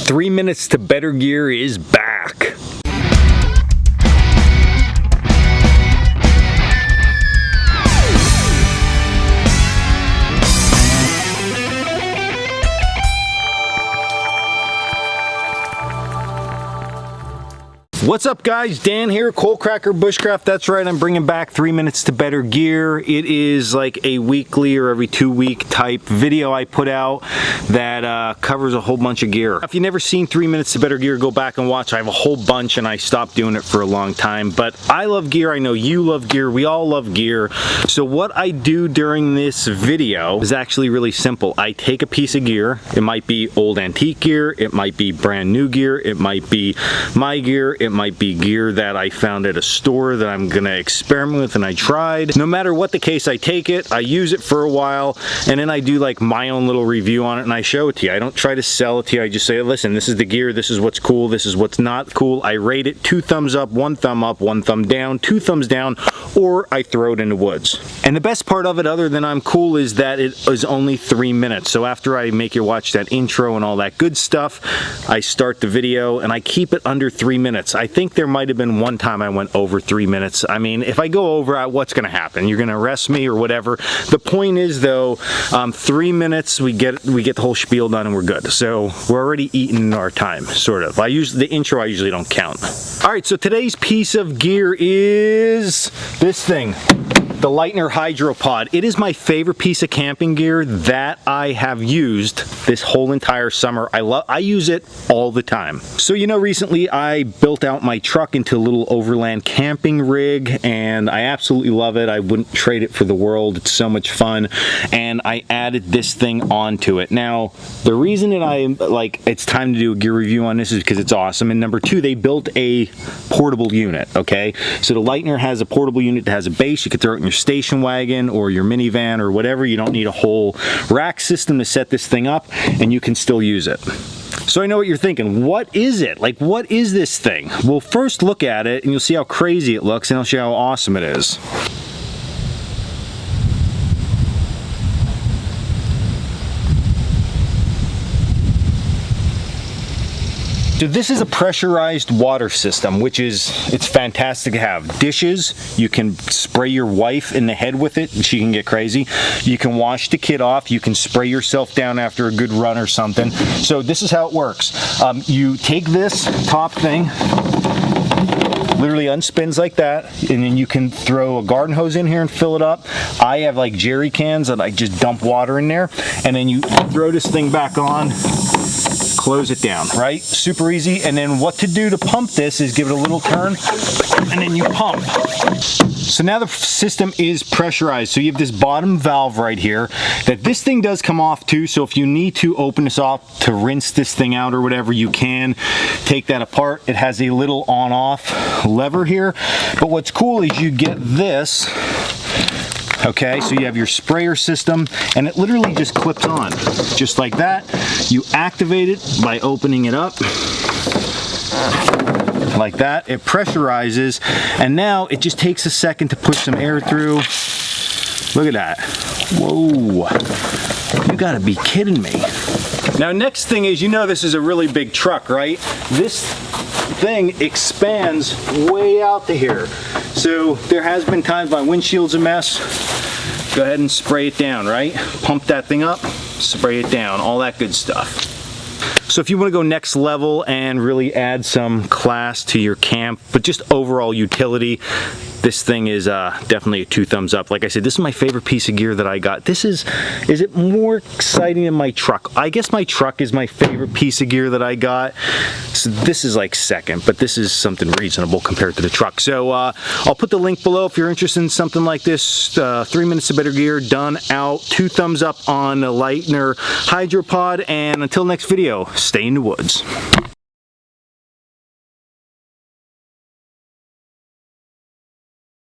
3 minutes to better gear is back. What's up guys, Dan here, Coalcracker, Bushcraft. That's right, I'm bringing back 3 minutes to better gear. It is like a weekly or every 2 week type video I put out that covers a whole bunch of gear. If you've never seen 3 minutes to better gear, go back and watch. I have a whole bunch and I stopped doing it for a long time, but I love gear, I know you love gear, we all love gear. So what I do during this video is actually really simple. I take a piece of gear, it might be old antique gear, it might be brand new gear, it might be my gear, it might be gear that I found at a store that I'm gonna experiment with and I tried. No matter what the case, I take it, I use it for a while, and then I do like my own little review on it and I show it to you. I don't try to sell it to you, I just say, listen, this is the gear, this is what's cool, this is what's not cool. I rate it 2 thumbs up, 1 thumb up, 1 thumb down, 2 thumbs down, or I throw it in the woods. And the best part of it, other than I'm cool, is that it is only 3 minutes. So after I make you watch that intro and all that good stuff, I start the video and I keep it under 3 minutes. I think there might have been one time I went over 3 minutes. I mean, if I go over, what's gonna happen? You're gonna arrest me or whatever. The point is though, 3 minutes, we get the whole spiel done and we're good. So we're already eating our time, sort of. The intro I usually don't count. All right, so today's piece of gear is this thing, the Lightner HydroPod. It is my favorite piece of camping gear that I have used this whole entire summer. I use it all the time. So you know, recently I built out my truck into a little overland camping rig and I absolutely love it. I wouldn't trade it for the world. It's so much fun. And I added this thing onto it. Now, the reason that it's time to do a gear review on this is because it's awesome. And number 2, they built a portable unit, okay? So the Lightner has a portable unit that has a base. You could throw it in your station wagon or your minivan or whatever. You don't need a whole rack system to set this thing up, and you can still use it. So I know what you're thinking. What is it? Like, what is this thing? Well, first look at it and you'll see how crazy it looks, and I'll show you how awesome it is. So this is a pressurized water system, which it's fantastic to have. Dishes, you can spray your wife in the head with it and she can get crazy. You can wash the kid off, you can spray yourself down after a good run or something. So this is how it works. You take this top thing, literally unspins like that, and then you can throw a garden hose in here and fill it up. I have like jerry cans that I just dump water in there, and then you throw this thing back on, close it down, right? Super easy. And then what to do to pump this is give it a little turn and then you pump. So now the system is pressurized. So you have this bottom valve right here that this thing does come off too. So if you need to open this off to rinse this thing out or whatever, you can take that apart. It has a little on-off lever here. But what's cool is you get this. Okay, so you have your sprayer system and it literally just clips on, just like that. You activate it by opening it up, like that. It pressurizes, and now it just takes a second to push some air through. Look at that. Whoa, you gotta be kidding me. Now next thing is, you know this is a really big truck, right? This thing expands way out to here. So there has been times my windshield's a mess. Go ahead and spray it down, right? Pump that thing up, spray it down, all that good stuff. So if you want to go next level and really add some class to your camp, but just overall utility, this thing is definitely a 2 thumbs up. Like I said, this is my favorite piece of gear that I got. Is it more exciting than my truck? I guess my truck is my favorite piece of gear that I got. So this is like second, but this is something reasonable compared to the truck. So I'll put the link below if you're interested in something like this. 3 minutes to better gear, done, out. 2 thumbs up on the Lightner HydroPod, and until next video, stay in the woods.